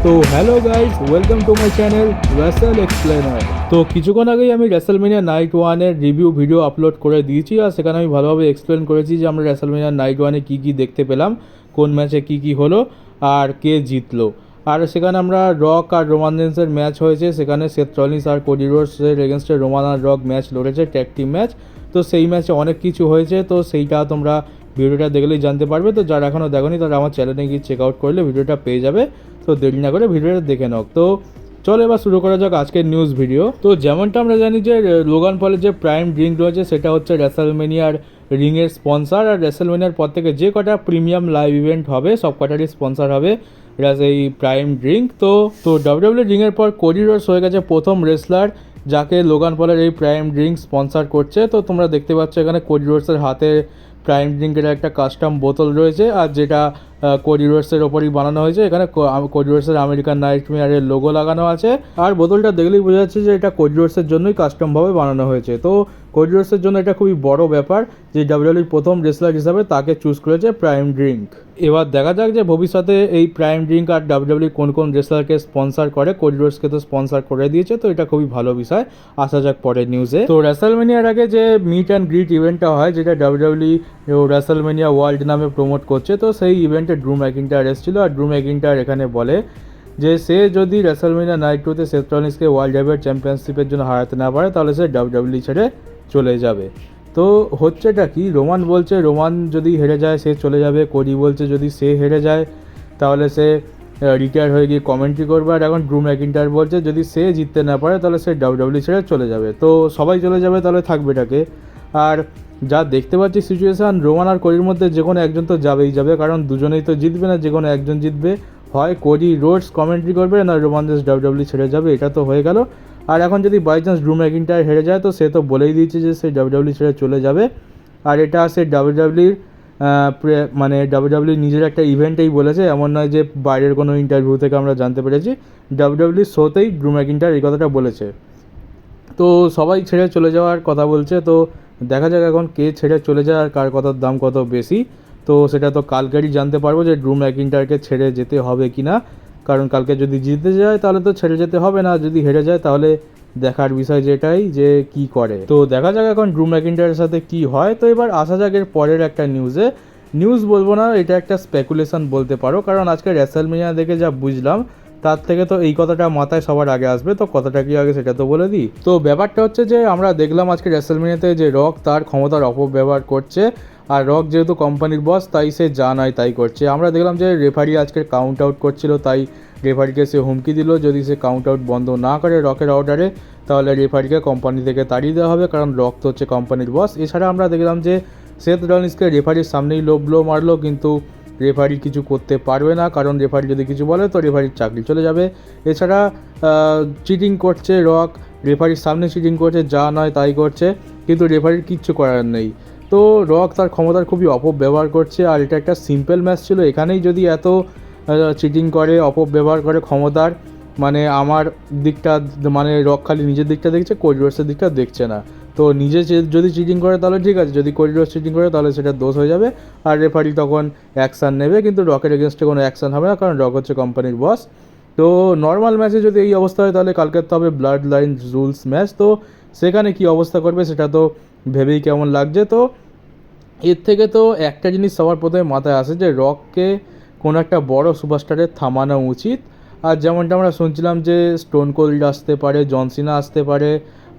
তো hello guys, welcome to my channel Rachel explainer. তো কিছুক্ষণ আগেই আমি রেসেলমেনিয়া নাইট ওয়ানের রিভিউ ভিডিও আপলোড করে দিয়েছি, আর সেখানে আমি ভালোভাবে এক্সপ্লেন করেছি যে আমরা রেসেলমেনিয়া নাইট ওয়ানে কী কী দেখতে পেলাম, কোন ম্যাচে কী কী হলো আর কে জিতলো। আর সেখানে আমরা রক আর রোমান রেন্সের ম্যাচ হয়েছে, সেখানে সেথ রলিন্স আর কোডি রোডসের এগেনস্টে রোমান আর রক ম্যাচ লড়েছে, ট্যাগ টিম ম্যাচ। তো সেই ম্যাচে অনেক কিছু হয়েছে, তো সেইটা তোমরা ভিডিওটা দেখলেই জানতে পারবে। তো যারা এখনও দেখোনি তারা আমার চ্যানেলে গিয়ে চেক আউট করলে ভিডিওটা পেয়ে যাবে। তো দেরি না করে ভিডিওটা দেখে নাও। তো চলো এবার শুরু করা যাক আজকের নিউজ ভিডিও। তো যেমনটা আমরা জানি যে লোগান পলের যে প্রাইম ড্রিঙ্ক রয়েছে সেটা হচ্ছে রেসেলমেনিয়ার রিংয়ের স্পন্সার, আর রেসেলমেনিয়ার পর থেকে যে কটা প্রিমিয়াম লাইভ ইভেন্ট হবে সব কটারই স্পন্সার হবে এই প্রাইম ড্রিঙ্ক। তো ডাব্লিউডাব্লিউ রিংয়ের পর কোডি রোডস হয়ে গেছে প্রথম রেসলার যাকে লোগান পলের এই প্রাইম ড্রিঙ্ক স্পন্সার করছে। তো তোমরা দেখতে পাচ্ছ এখানে কোডি রোডসের হাতে প্রাইম ড্রিঙ্কের একটা কাস্টম বোতল রয়েছে, আর যেটা কোডি রোডসের ওপরই বানানো হয়েছে। এখানে কোডি রোডসের আমেরিকান নাইটমেয়ারের লোগো লাগানো আছে, আর বোতলটা দেখলেই বোঝা যাচ্ছে যে এটা কোডি রোডসের জন্যই কাস্টমভাবে বানানো হয়েছে। তো কোডি রোডসের জন্য এটা খুবই বড় ব্যাপার যে ডাব্লিউডাব্লিউর প্রথম রেসলার হিসাবে তাকে চুজ করেছে প্রাইম ড্রিঙ্ক। এবার দেখা যাক যে ভবিষ্যতে এই প্রাইম ড্রিঙ্ক আর ডাব্লিউডাব্লিউ কোন কোন রেসলারকে স্পন্সার করে। কোডি রোডসকে তো স্পন্সার করে দিয়েছে, তো এটা খুবই ভালো বিষয়। আসা যাক পরের নিউজে। তো রেসেলমেনিয়ার আগে যে মিট অ্যান্ড গ্রিট ইভেন্টটা হয়, যেটা ডাব্লিউডাব্লিউ রেসেলমেনিয়া ওয়ার্ল্ড নামে প্রমোট করছে, তো সেই ইভেন্টে ড্রু ম্যাকিন্টায়ার এসেছিল। আর ড্রু ম্যাকিন্টায়ার এখানে বলে যে সে যদি রেসেলমেনিয়া নাইট টুতে সেথ রলিন্সকে ওয়ার্ল্ড হেভিওয়েট চ্যাম্পিয়নশিপের জন্য হারাতে না পারে তাহলে সে ডাব্লিউডাব্লিউ ছেড়ে চলে যাবে। তো হচ্ছেটা কি, রোমান বলছে রোমান যদি হেরে যায় সে চলে যাবে, কোডি বলছে যদি সে হেরে যায় তাহলে সে রিটায়ার হয়ে গিয়ে কমেন্ট্রি করবে, আর এখন ড্রু ম্যাকিন্টায়ার বলছে যদি সে জিততে না পারে তাহলে সে ডাব্লিউডাব্লিউ ছেড়ে চলে যাবে। তো সবাই চলে যাবে, তাহলে থাকবেটাকে? আর যা দেখতে পাচ্ছি সিচুয়েশান, রোমান আর কোডির মধ্যে যে কোনো একজন তো যাবেই যাবে, কারণ দুজনেই তো জিতবে না, যে কোনো একজন জিতবে। হয় কোডি রোডস কমেন্ট্রি করবে, না রোমান জাস্ট ডাব্লিউডাব্লিউ ছেড়ে যাবে। এটা তো হয়ে গেল। আর এখন যদি বাই চান্স ড্রু ম্যাকিন্টায়ার হেরে যায় তো সে তো বলেই দিয়েছে যে সে ডাব্লিউডাব্লিউ ছেড়ে চলে যাবে। আর এটা সে ডাব্লিউডাব্লিউর মানে ডাব্লিউডাব্লিউ নিজের একটা ইভেন্টেই বলেছে, এমন নয় যে বাইরের কোনো ইন্টারভিউ থেকে আমরা জানতে পেরেছি। ডাব্লিউডাব্লিউ শোতেই ড্রু ম্যাকিন্টায়ার এই কথাটা বলেছে। তো সবাই ছেড়ে চলে যাওয়ার কথা বলছে, তো দেখা যাক এখন কে ছেড়ে চলে যায় আর কার কথার দাম কত বেশি। তো সেটা তো কালকেরই জানতে পারবো যে ড্রু ম্যাকিন্টায়ারকে ছেড়ে যেতে হবে কি না, কারণ কালকে যদি জিতে যায় তাহলে তো ছেড়ে যেতে হবে না, যদি হেরে যায় তাহলে দেখার বিষয় যেটাই যে কি করে। তো দেখা যাক এখন ড্রু ম্যাকিন্টায়ারের সাথে কি হয়। তো এবার আসা যাক এর পরের একটা নিউজে। নিউজ বলবো না, এটা একটা স্পেকুলেশন বলতে পারো, কারণ আজকে রেসেলমেনিয়া দেখে যা বুঝলাম তার থেকে তো এই কথাটা মাথায় সবার আগে আসবে। তো কথাটা কি আগে সেটা তো বলে দিই। তো ব্যাপারটা হচ্ছে যে আমরা দেখলাম আজকে রেসেলমেনিয়াতে যে রক তার ক্ষমতার অপব্যবহার করছে, আর রক যেহেতু কোম্পানির বস তাই সে যা নয় তাই করছে। আমরা দেখলাম যে রেফারি আজকে কাউন্ট আউট করছিল, তাই রেফারিকে সে হুমকি দিল যদি সে কাউন্ট আউট বন্ধ না করে রকের অর্ডারে তাহলে রেফারিকে কোম্পানি থেকে তাড়িয়ে দেওয়া হবে, কারণ রক তো হচ্ছে কোম্পানির বস। এছাড়া আমরা দেখলাম যে সেথ রলিন্সকে রেফারির সামনেই লো ব্লো মারলো, কিন্তু রেফারি কিছু করতে পারবে না, কারণ রেফারি যদি কিছু বলে তো রেফারির চাকরি চলে যাবে। এছাড়া চিটিং করছে রক, রেফারির সামনে চিটিং করছে, যা নয় তাই করছে, কিন্তু রেফারির কিচ্ছু করার নেই। তো রক তার ক্ষমতার খুবই অপব্যবহার করছে, আর এটা একটা সিম্পল ম্যাচ ছিল। এখানেই যদি এত চিটিং করে, অপব্যবহার করে ক্ষমতার, মানে আমার দিকটা, মানে রক খালি নিজের দিকটা দেখছে, কোডি রোডসের দিকটা দেখছে না। তো নিজে যদি চিটিং করে তাহলে ঠিক আছে, যদি কোডি রোডস চিটিং করে তাহলে সেটা দোষ হয়ে যাবে, আর রেফারি তখন অ্যাকশান নেবে, কিন্তু রকের এগেনস্টে কোনো অ্যাকশান হবে না, কারণ রক হচ্ছে কোম্পানির বস। তো নর্মাল ম্যাচে যদি এই অবস্থা হয় তাহলে কালকে তো হবে ব্লাড লাইন রুলস ম্যাচ, তো সেখানে কি অবস্থা করবে সেটা তো ভেবেই কেমন লাগছে। তো এর থেকে তো একটা জিনিস সবার প্রথমে মাথায় আসে যে রককে কোনো একটা বড় সুপারস্টারের থামানো উচিত। আর যেমনটা আমরা শুনছিলাম যে স্টোন কোল্ড আসতে পারে, জন সিনা আসতে পারে,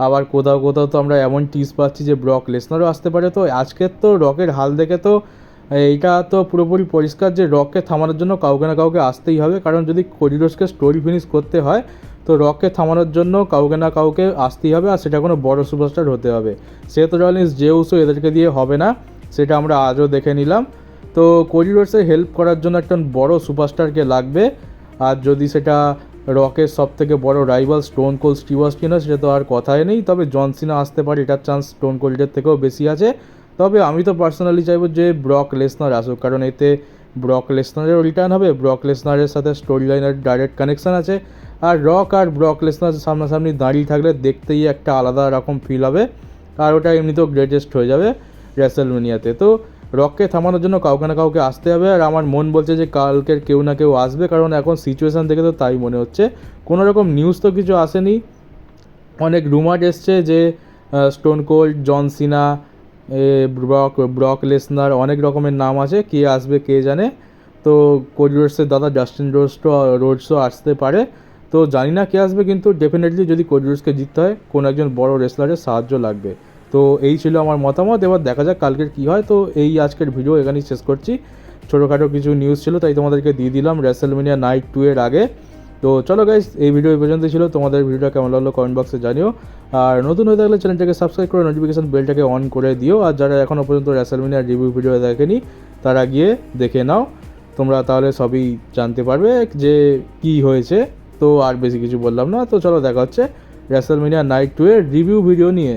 আবার কোথাও কোথাও তো আমরা এমন টিজ পাচ্ছি যে ব্রক লেসনারও আসতে পারে। তো আজকের তো রকের হাল দেখে তো এইটা তো পুরোপুরি পরিষ্কার যে রককে থামানোর জন্য কাউকে না কাউকে আসতেই হবে, কারণ যদি কোডি রোডসকে স্টোরি ফিনিশ করতে হয় তো রককে থামানোর জন্য কাউকে না কাউকে আসতেই হবে, আর সেটা কোনো বড় সুপারস্টার হতে হবে। সেথ রলিন্স, জে উসো এদেরকে দিয়ে হবে না, সেটা আমরা আজও দেখে নিলাম। তো কোডি রোডসে হেল্প করার জন্য একটা বড় সুপারস্টারকে লাগবে, আর যদি সেটা রকের সব থেকে বড় rival Stone Cold Steve Austin হয় সেটা তো আর কথাই নেই। তবে জন সিনা আসতে পারে, এটার চান্স স্টোন কোল্ডের থেকেও বেশি আছে। তবে আমি তো পার্সোনালি চাইবো যে ব্রক লেসনার আসুক, কারণ এতে ব্রক লেসনারেরও রিটার্ন হবে, ব্রক লেসনারের সাথে স্টোরি লাইনের ডাইরেক্ট কানেকশান আছে, আর রক আর ব্রক লেসনার সামনাসামনি দাঁড়িয়ে থাকলে দেখতেই একটা আলাদা রকম ফিল হবে, আর ওটা এমনিতেও গ্রেটেস্ট হয়ে যাবে রেসেলমেনিয়াতে। তো রককে থামানোর জন্য কাউকে না কাউকে আসতে হবে, আর আমার মন বলছে যে কালকের কেউ না কেউ আসবে, কারণ এখন সিচুয়েশান দেখে তো তাই মনে হচ্ছে। কোনো রকম নিউজ তো কিছু আসেনি, অনেক রুমার এসছে যে স্টোন কোল্ড, জন সিনা, ব্রক লেসনার, অনেক রকমের নাম আছে, কে আসবে কে জানে। তো কোড রোডসের দাদা জাস্টিন রোডসও আসতে পারে। তো জানি না কে আসবে, কিন্তু ডেফিনেটলি যদি কোড রোডসকে জিততে হয় কোনো একজন বড় রেসলারের সাহায্য লাগবে। তো এই ছিল আমার মতামত, এবার দেখা যাক কালকের কী হয়। তো এই আজকের ভিডিও এখানেই শেষ করছি। ছোটোখাটো কিছু নিউজ ছিল তাই তোমাদেরকে দিয়ে দিলাম রেসেলমেনিয়া নাইট 2 এর আগে। তো চলো গাইস, এই ভিডিও এই পর্যন্ত ছিল। তোমাদের ভিডিওটা কেমন লাগলো কমেন্ট বক্সে জানিও, আর নতুন হয়ে থাকলে চ্যানেলটাকে সাবস্ক্রাইব করে নোটিফিকেশন বেলটাকে অন করে দিও। আর যারা এখনও পর্যন্ত রেসেলমেনিয়ার রিভিউ ভিডিও দেখেনি তারা গিয়ে দেখে নাও, তোমরা তাহলে সবই জানতে পারবে যে কি হয়েছে। তো আর বেশি কিছু বললাম না, তো চলো দেখা হচ্ছে রেসেলমেনিয়া নাইট 2 এর রিভিউ ভিডিও নিয়ে।